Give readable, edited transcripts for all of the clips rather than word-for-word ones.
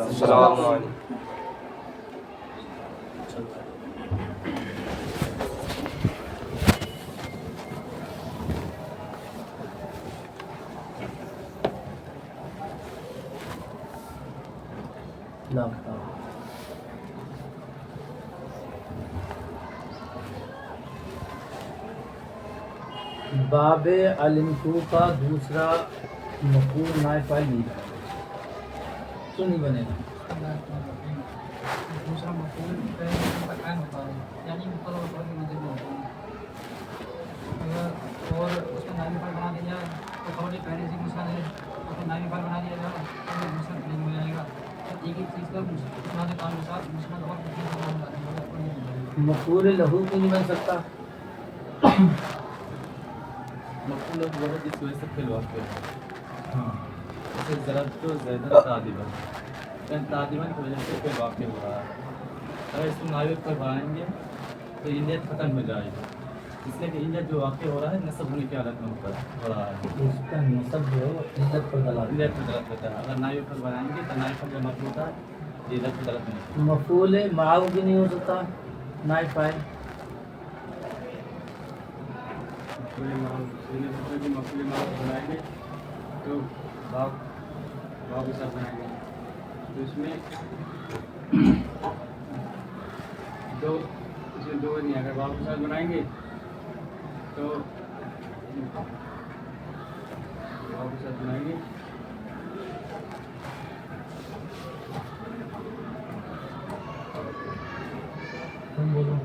السلام علیکم. باب علمتو کا دوسرا مفعول نائب فاعل نہیں بنے گا. کیوں نہیں بنے گا؟ دوسرا مفعول پہلے نمبر قائم ہوتا ہے، یعنی مقرر اور مقرر کی نظر میں ہوتا ہے. اگر اور اس کو نائب فاعل بنا دیا جائے تو خبر پہلے سے مسند ہے، اور پھر نائب فاعل بنا دیا جائے تو مسند نہیں ہو جائے گا. ایک ایک چیز کا مسند کام کے ساتھ مسند اور مفعول لہو کیوں نہیں بن سکتا؟ مفعول وہ ہے جس کی وجہ سے فعل واقع ہے. ہاں، جیسے ضربت زیدن تعدیبا، تعدیبا کی وجہ سے فعل واقع ہو رہا ہے. اگر اس کو نائب پر بنائیں گے تو علت ختم ہو جائے گی، اس لیے کہ علت جو واقع ہو رہا ہے نصب ہونے کی حالت میں ہو رہا ہے. اس کا نصب جو ہے وہ علت پر دلالت علت پر دلالت کرتا ہے. اگر نائب پر بنائیں گے تو نائب پر جو مفعول ہوتا ہے یہ علت پر دلالت نہیں. مفعول معاو بھی نہیں ہو سکتا نائب فاعل. مفعول معروف بنائیں گے تو واو کے ساتھ بنائیں گے تو اس میں دو نہیں. اگر واو کے ساتھ بنائیں گے تو واو کے ساتھ بنائیں گے تم بولو.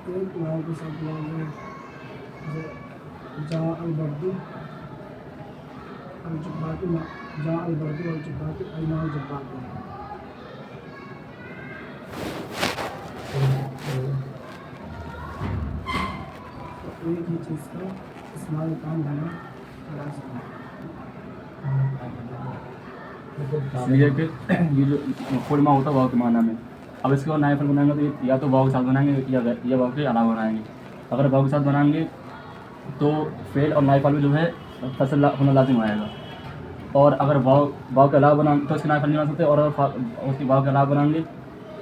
ایک واو کے ساتھ بنائیں گے جا البردو الجباتو، جا البردو الجباتو اینا الجباتو. ایک ہی چیز کا استعمال کام ہونا لازم ہے. اس لیے کہ یہ جو مفعول ما ہوتا ہے واو کے معنی میں. اب اس کے بعد نائب فعل بنائیں گے تو یا تو واو کے ساتھ بنائیں گے یا واو کے علاوہ بنائیں گے. اگر واو کے ساتھ بنائیں گے تو فعل اور نائب فعل میں جو ہے فصل ہونا لازم آئے گا. اور اگر واو کے علاوہ بنائیں تو اس کے نائب فعل نہیں بنا سکتے. اور اس کی واو کے علاوہ بنائیں گے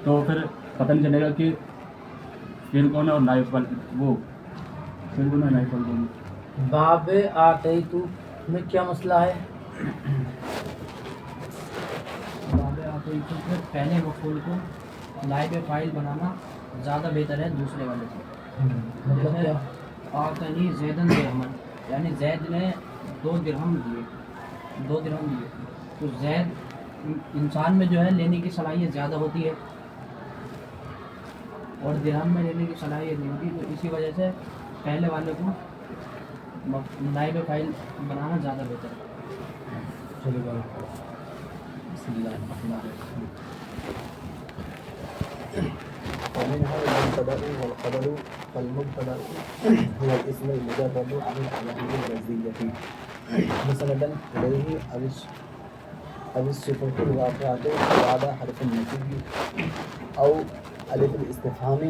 تو پھر پتہ نہیں چلے گا کہ فعل کون ہے اور نائب فعل وہ فعل کون ہے نائب فعل کون ہے. باب آتیتو میں کیا مسئلہ ہے؟ باب آتیتو میں پہلے مفعول کو نائب فاعل بنانا زیادہ بہتر ہے دوسرے والے سے. مطلب کیا؟ آتنی زیدن درہمن، یعنی زید نے 2 درہم دیے. تو زید انسان میں جو ہے لینے کی صلاحیت زیادہ ہوتی ہے اور درہم میں لینے کی صلاحیت نہیں ہوتی. تو اسی وجہ سے پہلے والے کو نائب فاعل بنانا زیادہ بہتر ہے. چلو بھائی. بسم اللہ الرحمن الرحیم. ومنها المبتدأ والخبر. فالمبتدأ هو الاسم المجرد عن العلامة اللفظية مسندا إليه أو الصفة الواقعة بعد حرف النفي أو ألف الاستفهام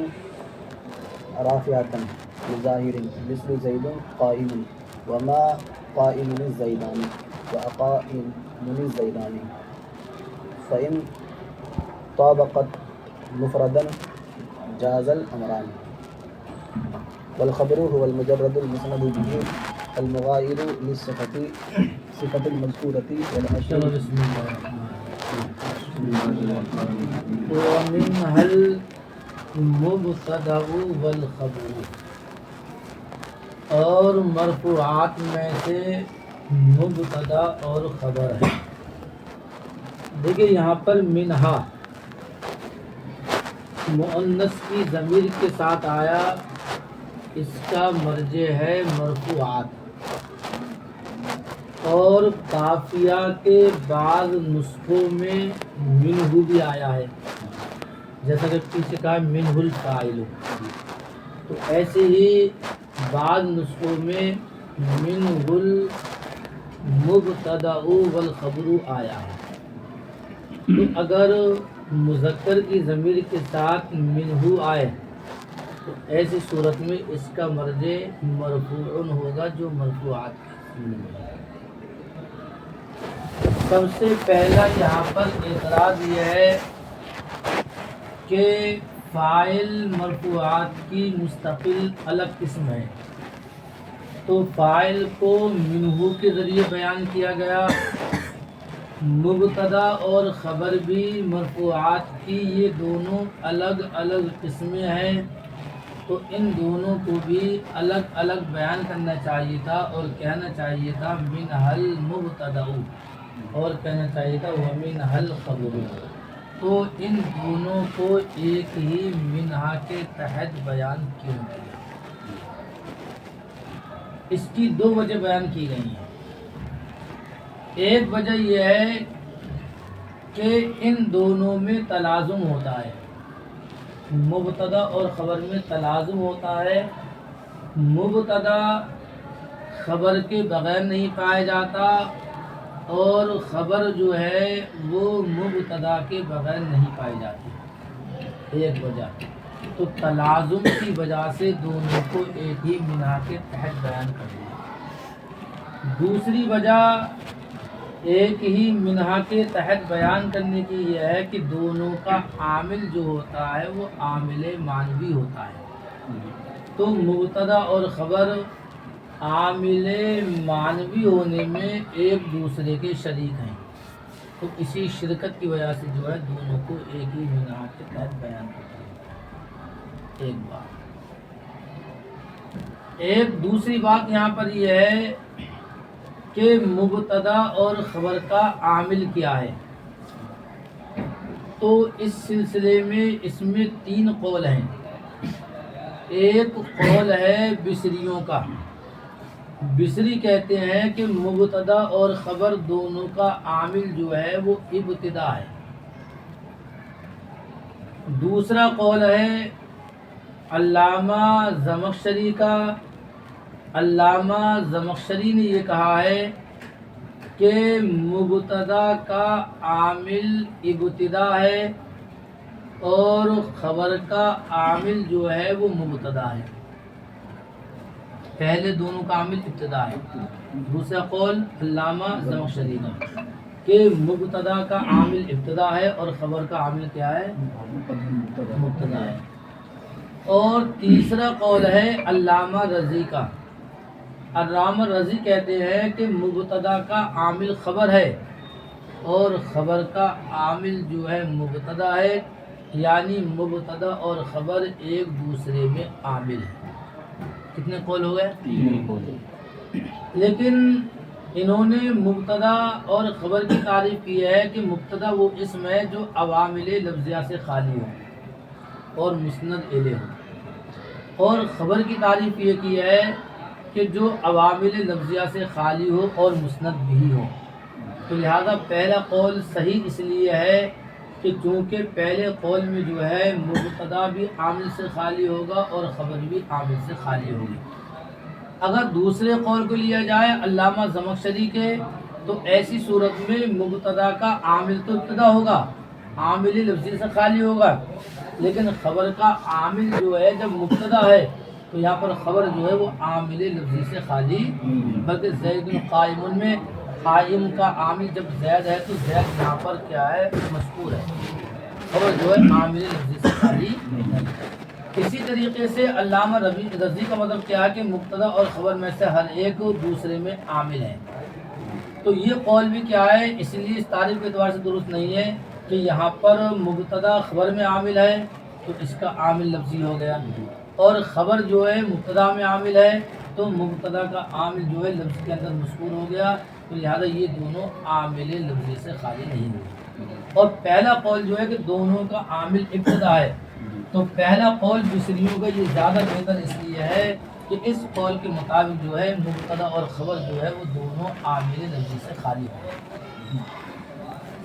رافعة لظاهر مثل زيد قائم وما قائم الزيدان وأقائم الزيدان. فإن طابقت مفردا جاز الأمران. والخبر هو المجرد المسند به المغاير للصفة المذكورة والأشياء. چلو بسم اللہ الرحمن الرحیم. ومنها المبتدأ والخبر، اور مرفوعات میں سے مبتدا اور خبر ہے. دیکھیں یہاں پر منہا مؤنث کی ضمیر کے ساتھ آیا، اس کا مرجع ہے مرفوعات. اور قافیہ کے بعض نسخوں میں منہ بھی آیا ہے، جیسا کہ پیچھے کہا منہ الفاعل. تو ایسے ہی بعض نسخوں میں منہ المبتدأ والخبر آیا ہے، تو اگر مذکر کی ضمیر کے ساتھ منہ آئے تو ایسی صورت میں اس کا مرجع مرفوع ہوگا جو مرفوعات میں ہے۔ سب سے پہلا یہاں پر اعتراض یہ ہے کہ فاعل مرفوعات کی مستقل الگ قسم ہے، تو فاعل کو منہ کے ذریعے بیان کیا گیا، مبتدا اور خبر بھی مرفوعات کی یہ دونوں الگ الگ قسمیں ہیں، تو ان دونوں کو بھی الگ الگ بیان کرنا چاہیے تھا اور کہنا چاہیے تھا منہ المبتدأ اور کہنا چاہیے تھا ومنہ الخبر، تو ان دونوں کو ایک ہی منہ کے تحت بیان کیوں کیا؟ اس کی دو وجہ بیان کی گئی ہیں۔ ایک وجہ یہ ہے کہ ان دونوں میں تلازم ہوتا ہے، مبتدا اور خبر میں تلازم ہوتا ہے، مبتدا خبر کے بغیر نہیں پایا جاتا اور خبر جو ہے وہ مبتدا کے بغیر نہیں پائی جاتی، ایک وجہ۔ تو تلازم کی وجہ سے دونوں کو ایک ہی منہ کے تحت بیان کر دیا۔ دوسری وجہ ایک ہی منہ کے تحت بیان کرنے کی یہ ہے کہ دونوں کا عامل جو ہوتا ہے وہ عامل معنوی ہوتا ہے، تو مبتدا اور خبر عامل معنوی ہونے میں ایک دوسرے کے شریک ہیں، تو اسی شرکت کی وجہ سے جو ہے دونوں کو ایک ہی منہ کے تحت بیان کرتا ہے۔ ایک بات۔ ایک دوسری بات یہاں پر یہ ہے کہ مبتدا اور خبر کا عامل کیا ہے، تو اس سلسلے میں اس میں تین قول ہیں۔ ایک قول ہے بصریوں کا، بصری کہتے ہیں کہ مبتدا اور خبر دونوں کا عامل جو ہے وہ ابتدا ہے۔ دوسرا قول ہے علامہ زمخشری کا، علامہ زمخشری نے یہ کہا ہے کہ مبتدا کا عامل ابتدا ہے اور خبر کا عامل جو ہے وہ مبتدا ہے، پہلے دونوں کا عامل ابتدا ہے۔ دوسرا قول علامہ زمخشری کا کہ مبتدا کا عامل ابتدا ہے اور خبر کا عامل کیا ہے؟ مبتدا ہے۔ اور تیسرا قول ہے علامہ رضی کا، علامہ رضی کہتے ہیں کہ مبتدا کا عامل خبر ہے اور خبر کا عامل جو ہے مبتدا ہے، یعنی مبتدا اور خبر ایک دوسرے میں عامل ہے۔ کتنے قول ہو گئے؟ لیکن انہوں نے مبتدا اور خبر کی تعریف کی ہے کہ مبتدا وہ اسم ہے جو عوامل لفظیہ سے خالی ہو اور مسند الیہ ہو، اور خبر کی تعریف یہ کی ہے کہ جو عوامل لفظیہ سے خالی ہو اور مسند بھی ہو۔ تو لہذا پہلا قول صحیح اس لیے ہے کہ چونکہ پہلے قول میں جو ہے مبتدا بھی عامل سے خالی ہوگا اور خبر بھی عامل سے خالی ہوگی۔ اگر دوسرے قول کو لیا جائے علامہ زمخشری کے، تو ایسی صورت میں مبتدا کا عامل تو ابتدا ہوگا، عامل لفظی سے خالی ہوگا، لیکن خبر کا عامل جو ہے جب مبتدا ہے تو یہاں پر خبر جو ہے وہ عامل لفظی سے خالی، بلکہ زید قائم میں قائم کا عامل جب زید ہے تو زید یہاں پر کیا ہے؟ مذکور ہے، خبر جو ہے عامل لفظی سے خالی نہیں۔ اسی طریقے سے علامہ رضی کا مطلب کیا ہے کہ مبتدا اور خبر میں سے ہر ایک دوسرے میں عامل ہے، تو یہ قول بھی کیا ہے؟ اس لیے اس تعریف کے اعتبار سے درست نہیں ہے کہ یہاں پر مبتدا خبر میں عامل ہے تو اس کا عامل لفظی ہو گیا، اور خبر جو ہے مبتدا میں عامل ہے تو مبتدا کا عامل جو ہے لفظ کے اندر مذکور ہو گیا، تو لہذا یہ دونوں عامل لفظی سے خالی نہیں ہوئے۔ اور پہلا قول جو ہے کہ دونوں کا عامل ابتدا ہے، تو پہلا قول بصریوں کا یہ زیادہ بہتر اس لیے ہے کہ اس قول کے مطابق جو ہے مبتدا اور خبر جو ہے وہ دونوں عامل لفظی سے خالی ہیں۔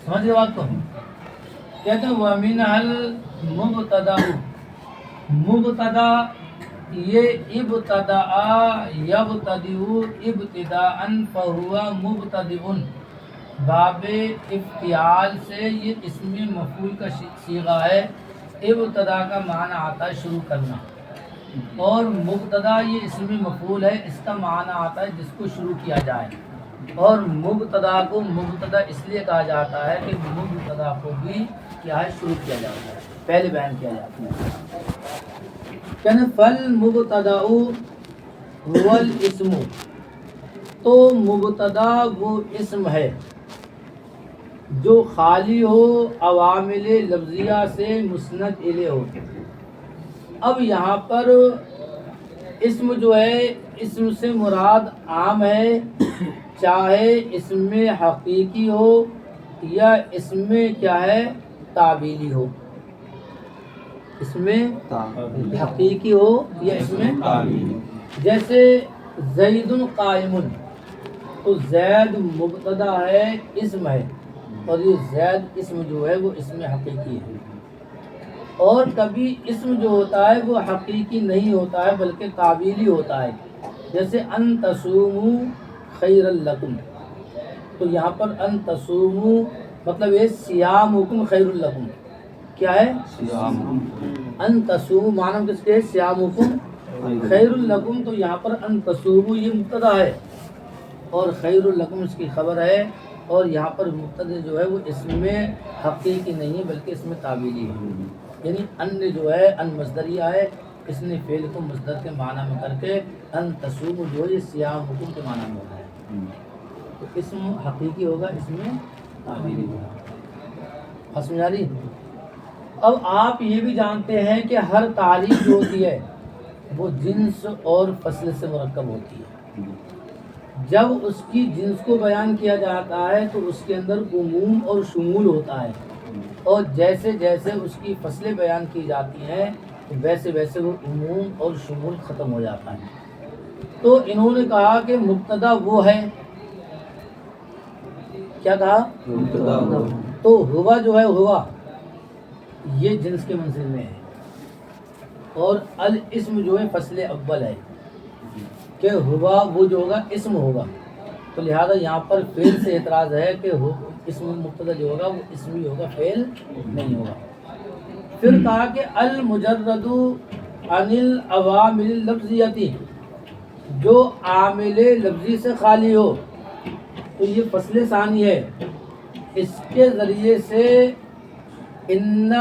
سمجھ گئے بات کو؟ کہتے ہیں وَمِنْ الْمُبْتَدَأُ، مبتدا یہ ابتداء یبتدئ ابتداء فہو مبتدئ باب افتعال سے یہ اسم مفعول کا صیغہ ہے. ابتدا کا معنی آتا ہے شروع کرنا، اور مبتدا یہ اسم مفعول ہے، اس کا معنی آتا ہے جس کو شروع کیا جائے. اور مبتدا کو مبتدا اس لیے کہا جاتا ہے کہ مبتدا کو بھی کیا ہے شروع کیا جاتا ہے، پہلے بیان کیا جاتا ہے. کہنے فالمبتدا هو الاسم، تو مبتدا وہ اسم ہے جو خالی ہو عوامل لفظیہ سے مسند الیہ ہو. اب یہاں پر اسم جو ہے، اسم سے مراد عام ہے، چاہے اسم حقیقی ہو یا اسم کیا ہے تعبیلی ہو. اسم حقیقی ہو یا اسم تعبیلی. جیسے زید قائم، تو زید مبتدا ہے، اسم ہے، اور یہ زید اسم جو ہے وہ اسم حقیقی ہے. اور کبھی اسم جو ہوتا ہے وہ حقیقی نہیں ہوتا ہے بلکہ تعبیلی ہوتا ہے. جیسے ان تصوموا خیر لکم، تو یہاں پر ان تصوموا مطلب یہ صیامکم خیر لکم. کیا ہے؟ ان تصوموا معنی کس کے؟ صیامکم خیر لکم. تو یہاں پر ان تصوموا یہ مبتدا ہے اور خیر لکم اس کی خبر ہے. اور یہاں پر مبتدا جو ہے وہ اسم حقیقی نہیں ہے بلکہ اسم تعبیلی ہے. یعنی ان جو ہے ان مصدریہ ہے، اس نے فعل کو مصدر کے معنی میں کر کے ان تصوم جو ہے یہ صیام حکم کے معنی میں ہوتا ہے. تو اسم حقیقی ہوگا، اس میں تعبیری ہوگا. سمجھ آ رہی؟ اب آپ یہ بھی جانتے ہیں کہ ہر تعریف جو ہوتی ہے وہ جنس اور فصل سے مرکب ہوتی ہے. جب اس کی جنس کو بیان کیا جاتا ہے تو اس کے اندر عموم اور شمول ہوتا ہے، اور جیسے جیسے اس کی فصلیں بیان کی جاتی ہیں ویسے ویسے وہ عموم اور شمول ختم ہو جاتا ہے. تو انہوں نے کہا کہ مبتدا وہ ہے، کیا کہا؟ مبتدا. تو ہوا جو ہے ہوا یہ جنس کے منزل میں ہے، اور الاسم جو ہے فصل اول ہے کہ ہوا وہ جو ہوگا اسم ہوگا. تو لہذا یہاں پر فعل سے اعتراض ہے کہ اسم مبتدا جو ہوگا وہ اسمی ہوگا، فعل نہیں ہوگا. پھر کہا کہ المجرد عن العوامل اللفظیتی، جو عامل لفظی سے خالی ہو، تو یہ فصل ثانی ہے. اس کے ذریعے سے ان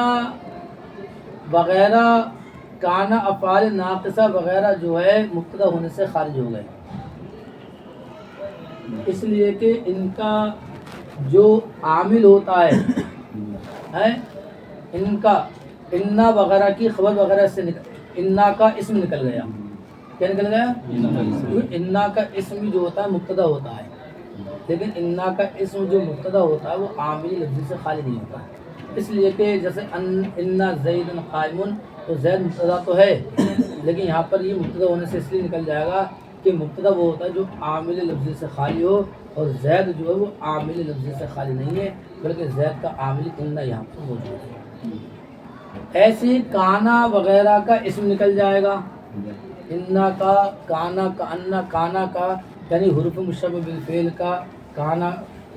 وغیرہ کانا افعال ناقصہ وغیرہ جو ہے مبتدا ہونے سے خارج ہو گئے، اس لیے کہ ان کا جو عامل ہوتا ہے ان کا انا وغیرہ کی خبر وغیرہ سے انا کا اسم نکل گیا. کیا نکل گیا؟ انا کا اسم جو ہوتا ہے مبتدا ہوتا ہے، لیکن انا کا اسم جو مبتدا ہوتا ہے وہ عامل لفظی سے خالی نہیں ہوتا. اس لیے کہ جیسے انا زید قائم، تو زید مبتدا تو ہے لیکن یہاں پر یہ مبتدا ہونے سے اس لیے نکل جائے گا کہ مبتدا وہ ہوتا ہے جو عامل لفظی سے خالی ہو، اور زید جو ہے وہ عامل لفظی سے خالی نہیں ہے بلکہ زید کا عامل انا یہاں پر موجود ہے. ایسی کانا وغیرہ کا اسم نکل جائے گا، انا کا، کانا کا، انا کانا کا، یعنی حروف مشبہ بالفعل کا، کانا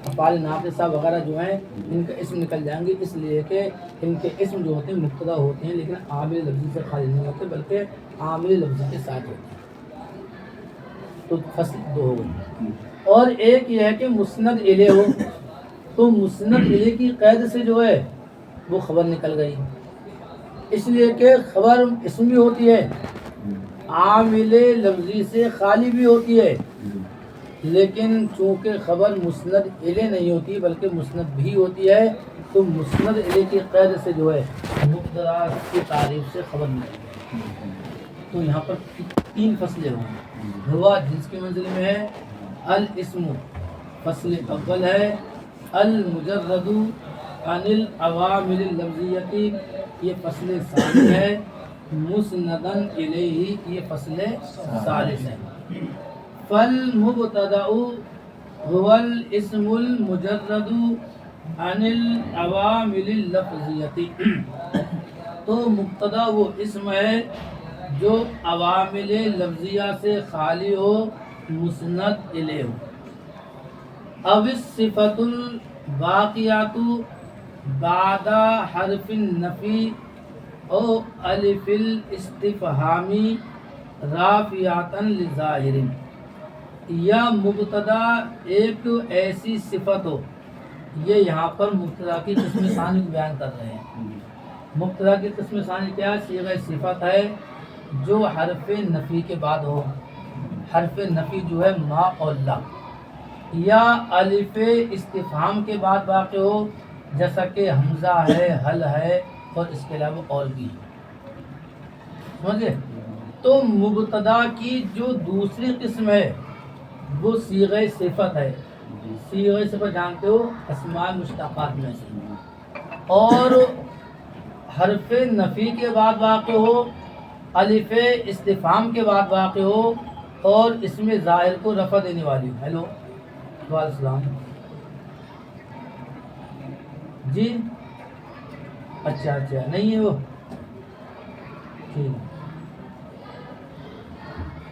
افعال ناقصہ وغیرہ جو ہیں ان کا اسم نکل جائیں گے. اس لیے کہ ان کے اسم جو ہوتے ہیں مبتدا ہوتے ہیں لیکن عامل لفظی سے خالی نہیں ہوتے بلکہ عامل لفظی کے ساتھ ہوتے ہیں. تو فصل دو ہو گئی. اور ایک یہ ہے کہ مسند الیہ ہو، تو مسند الیہ کی قید سے جو ہے وہ خبر نکل گئی، اس لیے کہ خبر اسمی ہوتی ہے، عامل لفظی سے خالی بھی ہوتی ہے، لیکن چونکہ خبر مسند الیہ نہیں ہوتی بلکہ مسند بھی ہوتی ہے تو مسند الیہ کی قید سے جو ہے مبتدا کی تعریف سے خبر ملتی ہے. تو یہاں پر تین فصلیں ہوں. ہوا جس کے منزل میں ہے، الاسم فصل اول ہے، المجرد عن العوامل اللفظیتی یہ فصل ثانی ہے، مسندن الیہ یہ فصل ثالث ہے. فالمبتدأ هو الاسم المجرد عن العوامل اللفظیتی، تو مبتدا وہ اسم ہے جو عوامل لفظیہ سے خالی ہو مسند الیہ ہو. اب صفت الباقیات بعد حرف النفی او الف الاستفہامی رافعاتا لظاہر، یا مبتدا ایک ایسی صفت ہو. یہ یہاں پر مبتدا کی قسم ثانی کو بیان کر رہے ہیں. مبتدا کی قسم ثانی کیا ہے؟ صیغہ صفت ہے جو حرف نفی کے بعد ہو. حرف نفی جو ہے ما اور لا، یا الف استفہام کے بعد واقع ہو جیسا کہ حمزہ ہے، حل ہے، اور اس کے علاوہ اور بھی. سمجھے؟ تو مبتدا کی جو دوسری قسم ہے وہ صیغہ صفت ہے. صیغہ صفت جانتے ہو اسماء مشتقات میں سے، اور حرف نفی کے بعد واقع ہو، الف استفہام کے بعد واقع ہو، اور اس میں ظاہر کو رفع دینے والی ہو. ہیلو وعلیکم السلام جی. اچھا نہیں ہے وہ ٹھیک.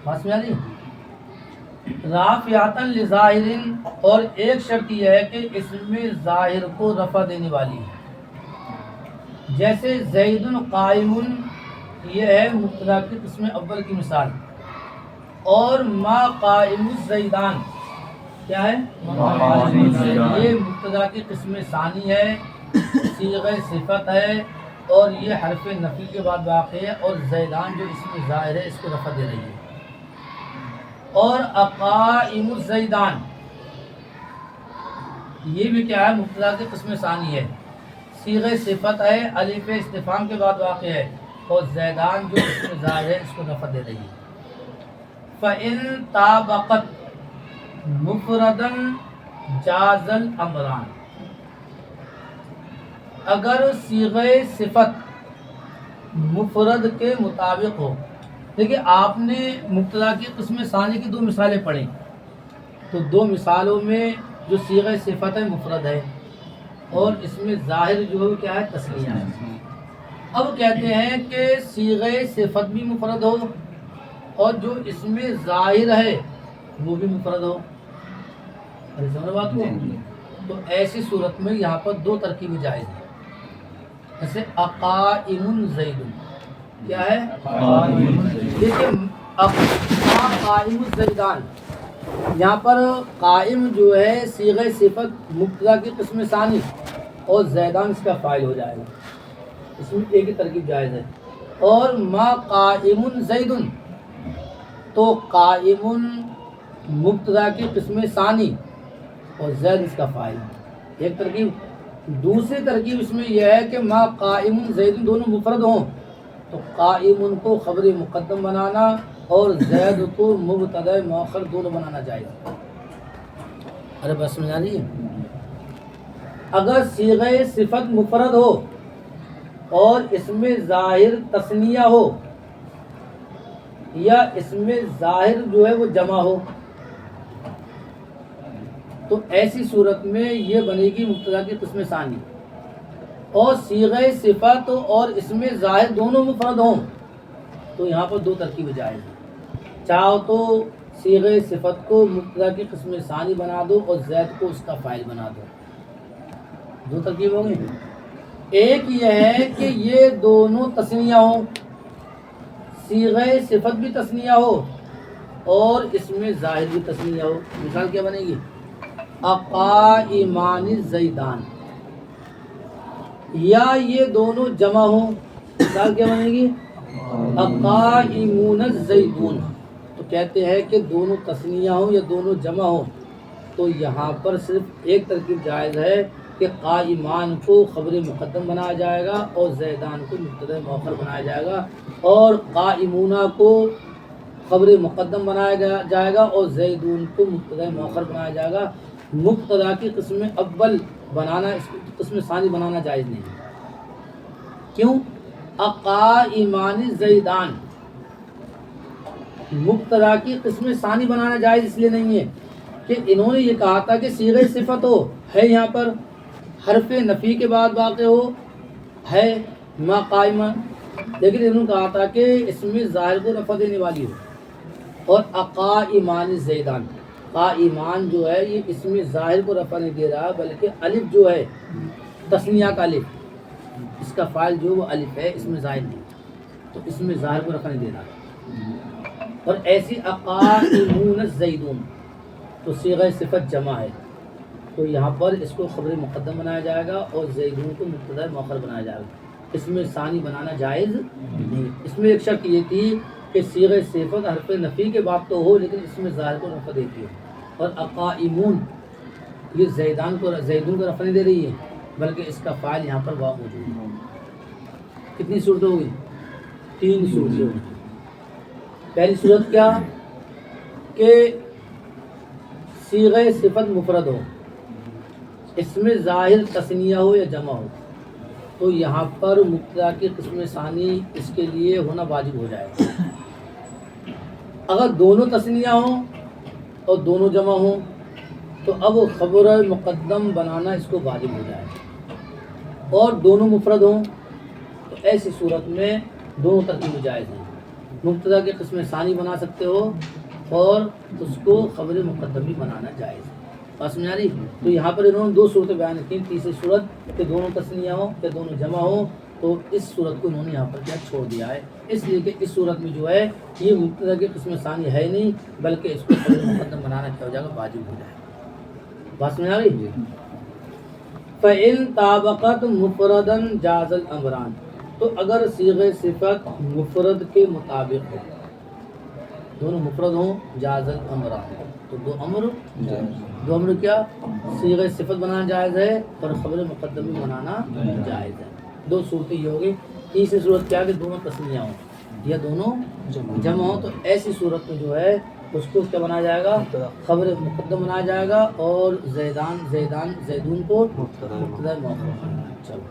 بات میں آ رہی رافعاتا لظاہر، اور ایک شرط یہ ہے کہ اس میں ظاہر کو رفع دینے والی ہے. جیسے زید قائم، یہ ہے مبتدا کی قسم اول کی مثال. اور ما قائم الزیدان کیا ہے؟ یہ مبتدا کی قسم ثانی ہے، صیغہ صفت ہے، اور یہ حرف نفی کے بعد واقع ہے، اور زیدان جو اس میں ظاہر ہے اس کو رفع دے رہی ہے. اور اقائم الزیدان یہ بھی کیا ہے؟ مبتدا کی قسم ثانی ہے، صیغہ صفت ہے، الف استفہام کے بعد واقع ہے، اور زیدان جو اس میں ظاہر ہے اس کو رفع دے رہی ہے. فَإِن طَابَقَتْ مُفْرَدًا جَازَ الْأَمْرَانِ، اگر صیغہ صفت مفرد کے مطابق ہو. دیکھیے آپ نے مبتدا کی قسم ثانی کی دو مثالیں پڑھی، تو دو مثالوں میں جو صیغہ صفت ہے مفرد ہے، اور اس میں ظاہر جو ہے کیا ہے؟ تثنیہ ہے. اب کہتے ہیں کہ صیغہ صفت بھی مفرد ہو اور جو اس میں ظاہر ہے وہ بھی مفرد ہو. سمجھ بات کو؟ تو ایسی صورت میں یہاں پر دو ترکیبیں جائز ہیں. جیسے اقائم زید، کیا ہے؟ دیکھیے قائم الزیدان، یہاں پر قائم جو ہے صیغہ صفت مبتدا کی قسم ثانی، اور زیدان اس کا فاعل ہو جائے گا. اس میں ایک ہی ترکیب جائز ہے. اور ما قائم زید، تو قائم مبتدا کی قسم ثانی اور زید اس کا فاعل، ایک ترکیب. دوسری ترکیب اس میں یہ ہے کہ ما قائم زید دونوں مفرد ہوں تو قائم کو خبر مقدم بنانا اور زید کو مبتدا مؤخر دونوں بنانا چاہیے. ارے بس میں جانی، اگر صیغہ صفت مفرد ہو اور اس میں ظاہر تثنیہ ہو، یا اس میں ظاہر جو ہے وہ جمع ہو، تو ایسی صورت میں یہ بنے گی مبتدا کی قسم ثانی. اور صیغہ صفت اور اس میں ظاہر دونوں مفرد ہوں تو یہاں پر دو ترکیبیں جائز ہیں. چاہو تو صیغہ صفت کو مبتدا کی قسم ثانی بنا دو اور زید کو اس کا فاعل بنا دو. دو ترکیب ہوں گی. ایک یہ ہے کہ یہ دونوں تثنیہ ہوں، صیغہ صفت بھی تثنیہ ہو اور اس میں ظاہر بھی تثنیہ ہو. مثال کیا بنے گی؟ اقائمان الزیدان، یا یہ دونوں جمع ہوں. مثال کیا بنے گی؟ اقائمون الزیدون. تو کہتے ہیں کہ دونوں تثنیہ ہوں یا دونوں جمع ہوں تو یہاں پر صرف ایک ترکیب جائز ہے کہ قائمان کو خبر مقدم بنایا جائے گا اور زیدان کو مبتدا مؤخر بنایا جائے گا، اور قائمونہ کو خبر مقدم بنایا جائے گا اور زیدون کو مبتدا مؤخر بنایا جائے گا. مبتدا کی قسم اول بنانا، اس کی قسم ثانی بنانا جائز نہیں. کیوں؟ اقائمان زیدان مبتدا کی قسم ثانی بنانا جائز اس لیے نہیں ہے کہ انہوں نے یہ کہا تھا کہ صیغہ صفت ہو ہے، یہاں پر حرف نفی کے بعد واقع ہو ہے ما قائمہ، لیکن انہوں نے کہا تھا کہ اس میں ظاہر کو رفع دینے والی ہو، اور اقائمان زیدان، قائمان جو ہے یہ اس میں ظاہر کو رفع نہیں دے رہا، بلکہ الف جو ہے تثنیہ کا الف، اس کا فاعل جو وہ الف ہے، اس میں ظاہر نہیں، تو اس میں ظاہر کو رفع نہیں دے رہا۔ اور ایسی اقائمون الزیدون تو صیغہ صفت جمع ہے، تو یہاں پر اس کو خبر مقدم بنایا جائے گا اور زیدون کو مبتدا مؤخر بنایا جائے گا، اس میں ثانی بنانا جائز نہیں۔ اس میں ایک شرط یہ تھی کہ صیغہ صفت حرف نفی کے بعد تو ہو لیکن اس میں ظاہر کو رفع دیتی ہے، اور اقائمون یہ زیدون کو رفع نہیں دے رہی ہے بلکہ اس کا فاعل یہاں پر واو موجود ہے۔ کتنی صورتیں ہوگی؟ 3 صورتیں ہوگی۔ پہلی صورت کیا کہ صیغہ صفت مفرد ہو، اس میں ظاہر تثنیہ ہو یا جمع ہو، تو یہاں پر مبتدا کی قسم ثانی اس کے لیے ہونا واجب ہو جائے گا۔ اگر دونوں تثنیہ ہوں اور دونوں جمع ہوں تو اب خبر مقدم بنانا اس کو واجب ہو جائے گا، اور دونوں مفرد ہوں تو ایسی صورت میں دونوں ترکیب جائز ہیں، مبتدا کی قسم ثانی بنا سکتے ہو اور اس کو خبر مقدم بھی بنانا جائز ہے۔ بس میں آ رہی؟ تو یہاں پر انہوں نے 2 صورتیں بیان کی، تیسری صورت کہ دونوں تثنیہ ہوں کہ دونوں جمع ہوں، تو اس صورت کو انہوں نے یہاں پر کیا چھوڑ دیا ہے، اس لیے کہ اس صورت میں جو ہے یہ مبتدا کی قسم ثانی ہے نہیں بلکہ اس کو خبر مقدم بنانا کیا ہو جائے گا، واجب ہو جائے گا۔ بس میں آ رہی؟ فَإِن طَابَقَتْ مُفْرَدًا جَازَ الْأَمْرَانِ، تو اگر صیغہ صفت مفرد کے مطابق ہو، دونوں مفرد ہوں، جاز الامران، تو دو امر کیا صیغہ صفت بنانا جائز ہے اور خبر مقدم بھی بنانا جائز ہے۔ 2 صورتیں یہ ہوگی۔ تیسری صورت کیا کہ دونوں تثنیہ ہوں یا دونوں جمع ہوں، تو ایسی صورت میں جو ہے اس کو کیا بنایا جائے گا، خبر مقدم بنایا جائے گا اور زیدون کو مبتدا مؤخر۔ چلو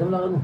لگا دوں